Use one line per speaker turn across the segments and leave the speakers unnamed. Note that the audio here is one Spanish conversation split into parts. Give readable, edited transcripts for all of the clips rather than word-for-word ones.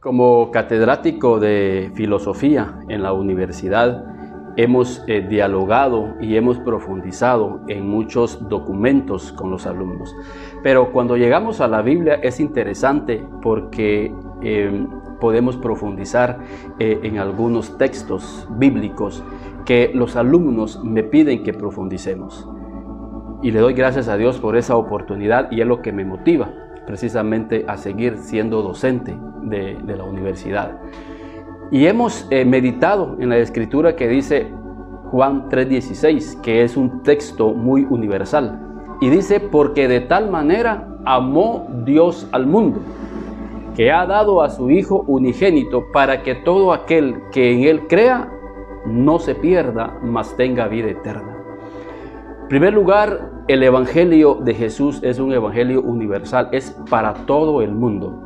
Como catedrático de filosofía en la universidad, hemos dialogado y hemos profundizado en muchos documentos con los alumnos. Pero cuando llegamos a la Biblia es interesante porque podemos profundizar en algunos textos bíblicos que los alumnos me piden que profundicemos. Y le doy gracias a Dios por esa oportunidad y es lo que me motiva precisamente a seguir siendo docente de la universidad. Y hemos meditado en la escritura que dice Juan 3:16, que es un texto muy universal. Y dice, porque de tal manera amó Dios al mundo, que ha dado a su Hijo unigénito para que todo aquel que en Él crea no se pierda, mas tenga vida eterna. En primer lugar, el Evangelio de Jesús es un Evangelio universal, es para todo el mundo.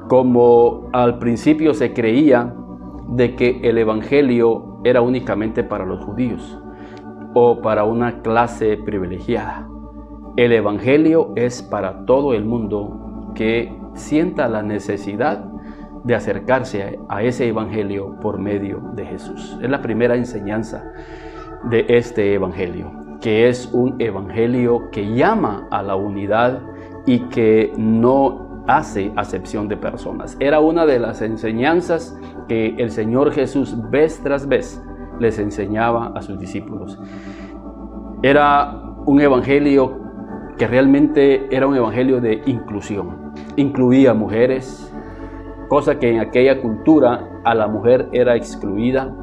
Como al principio se creía de que el Evangelio era únicamente para los judíos o para una clase privilegiada. El Evangelio es para todo el mundo que sienta la necesidad de acercarse a ese Evangelio por medio de Jesús. Es la primera enseñanza de este Evangelio, que es un Evangelio que llama a la unidad y que no hace acepción de personas. Era una de las enseñanzas que el Señor Jesús vez tras vez les enseñaba a sus discípulos. Era un Evangelio que realmente era un Evangelio de inclusión. Incluía mujeres, cosa que en aquella cultura a la mujer era excluida.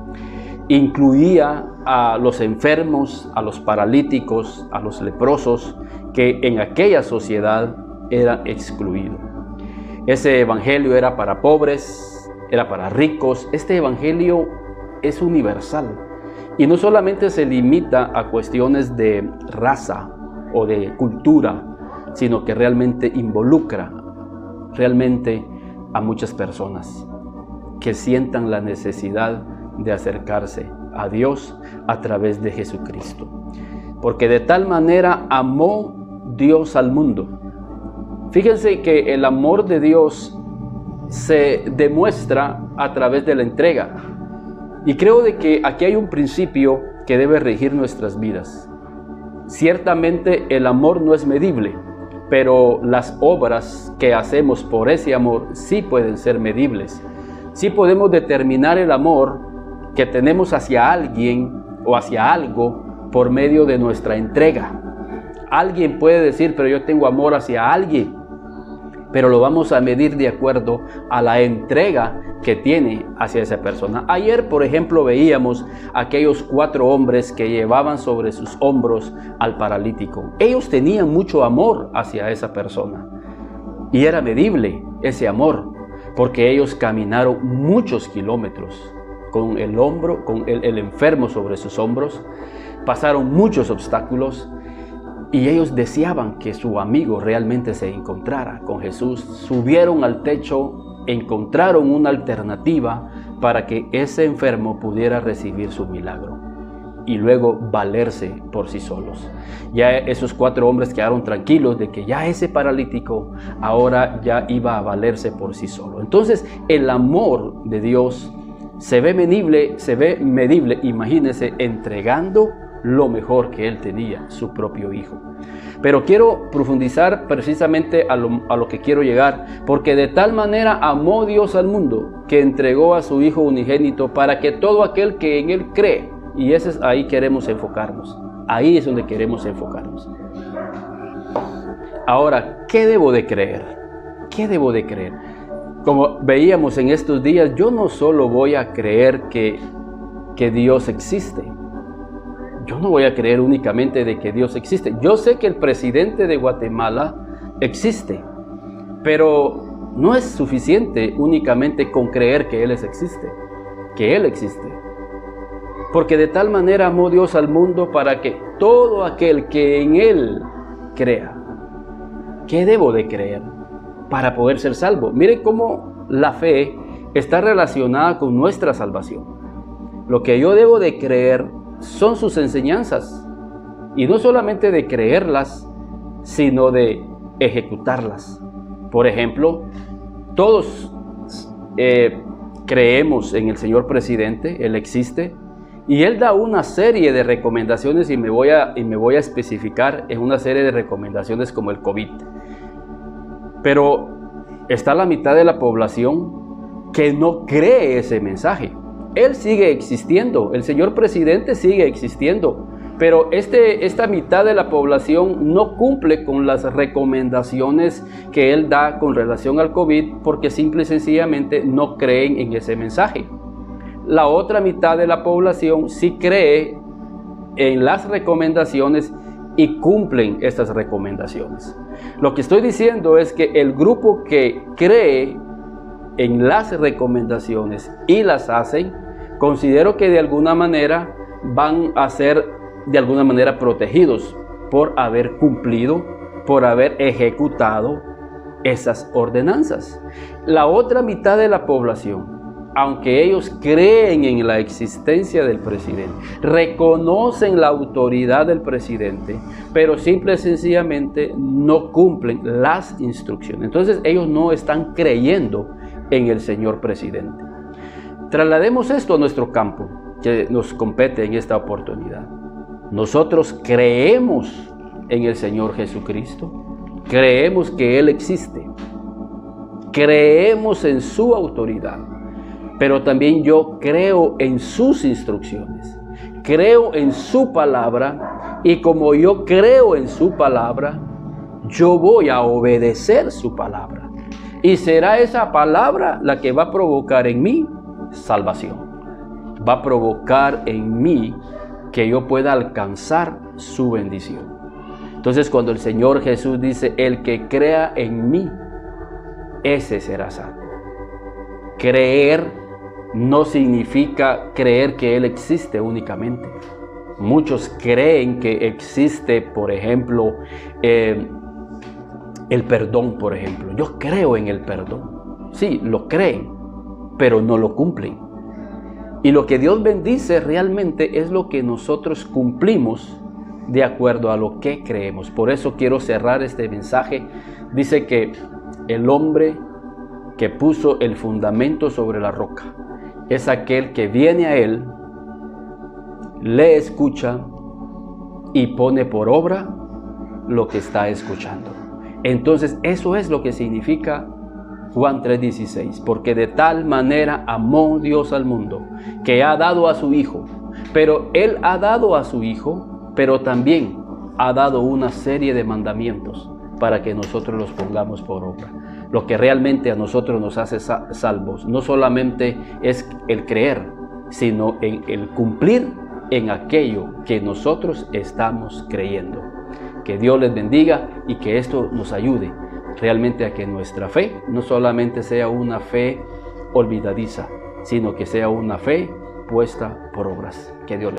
Incluía a los enfermos, a los paralíticos, a los leprosos, que en aquella sociedad eran excluidos. Ese evangelio era para pobres, era para ricos. Este evangelio es universal y no solamente se limita a cuestiones de raza o de cultura, sino que realmente involucra realmente a muchas personas que sientan la necesidad de acercarse a Dios a través de Jesucristo. Porque de tal manera amó Dios al mundo. Fíjense que el amor de Dios se demuestra a través de la entrega. Y creo de que aquí hay un principio que debe regir nuestras vidas. Ciertamente el amor no es medible, pero las obras que hacemos por ese amor sí pueden ser medibles. Sí podemos determinar el amor que tenemos hacia alguien o hacia algo por medio de nuestra entrega. Alguien puede decir, pero yo tengo amor hacia alguien, pero lo vamos a medir de acuerdo a la entrega que tiene hacia esa persona. Ayer, por ejemplo, veíamos aquellos 4 hombres que llevaban sobre sus hombros al paralítico. Ellos tenían mucho amor hacia esa persona y era medible ese amor, porque ellos caminaron muchos kilómetros con el enfermo sobre sus hombros, pasaron muchos obstáculos y ellos deseaban que su amigo realmente se encontrara con Jesús. Subieron al techo, encontraron una alternativa para que ese enfermo pudiera recibir su milagro y luego valerse por sí solos. Ya esos 4 hombres quedaron tranquilos de que ya ese paralítico ahora ya iba a valerse por sí solo. Entonces el amor de Dios se ve medible, imagínese, entregando lo mejor que Él tenía, su propio Hijo. Pero quiero profundizar precisamente a lo que quiero llegar, porque de tal manera amó Dios al mundo, que entregó a su Hijo unigénito para que todo aquel que en Él cree, y ahí queremos enfocarnos, ahí es donde queremos enfocarnos. Ahora, ¿qué debo de creer? ¿Qué debo de creer? Como veíamos en estos días, yo no solo voy a creer que Dios existe. Yo no voy a creer únicamente de que Dios existe. Yo sé que el presidente de Guatemala existe, pero no es suficiente únicamente con creer que Él existe, Porque de tal manera amó Dios al mundo para que todo aquel que en Él crea. ¿Qué debo de creer para poder ser salvo? Miren cómo la fe está relacionada con nuestra salvación. Lo que yo debo de creer son sus enseñanzas, y no solamente de creerlas, sino de ejecutarlas. Por ejemplo, todos creemos en el señor presidente, él existe, y él da una serie de recomendaciones y me voy a especificar en una serie de recomendaciones como el COVID. Pero está la mitad de la población que no cree ese mensaje. Él sigue existiendo, el señor presidente sigue existiendo, pero esta mitad de la población no cumple con las recomendaciones que él da con relación al COVID porque simple y sencillamente no creen en ese mensaje. La otra mitad de la población sí cree en las recomendaciones y cumplen estas recomendaciones. Lo que estoy diciendo es que el grupo que cree en las recomendaciones y las hacen, considero que de alguna manera van a ser de alguna manera protegidos por haber cumplido, por haber ejecutado esas ordenanzas. La otra mitad de la población, aunque ellos creen en la existencia del presidente, reconocen la autoridad del presidente, pero simple y sencillamente no cumplen las instrucciones. Entonces ellos no están creyendo en el señor presidente. Traslademos esto a nuestro campo, que nos compete en esta oportunidad. Nosotros creemos en el Señor Jesucristo, creemos que Él existe, creemos en su autoridad, pero también yo creo en sus instrucciones, creo en su palabra, y como yo creo en su palabra, yo voy a obedecer su palabra. Y será esa palabra la que va a provocar en mí salvación. Va a provocar en mí que yo pueda alcanzar su bendición. Entonces, cuando el Señor Jesús dice, el que crea en mí, ese será salvo. Creer no significa creer que Él existe únicamente. Muchos creen que existe, por ejemplo, el perdón, por ejemplo. Yo creo en el perdón. Sí, lo creen, pero no lo cumplen. Y lo que Dios bendice realmente es lo que nosotros cumplimos de acuerdo a lo que creemos. Por eso quiero cerrar este mensaje. Dice que el hombre que puso el fundamento sobre la roca es aquel que viene a Él, le escucha y pone por obra lo que está escuchando. Entonces eso es lo que significa Juan 3:16, porque de tal manera amó Dios al mundo, que ha dado a su Hijo. Pero Él ha dado a su Hijo, pero también ha dado una serie de mandamientos para que nosotros los pongamos por obra. Lo que realmente a nosotros nos hace salvos, no solamente es el creer, sino en el cumplir en aquello que nosotros estamos creyendo. Que Dios les bendiga y que esto nos ayude realmente a que nuestra fe no solamente sea una fe olvidadiza, sino que sea una fe puesta por obras. Que Dios les bendiga.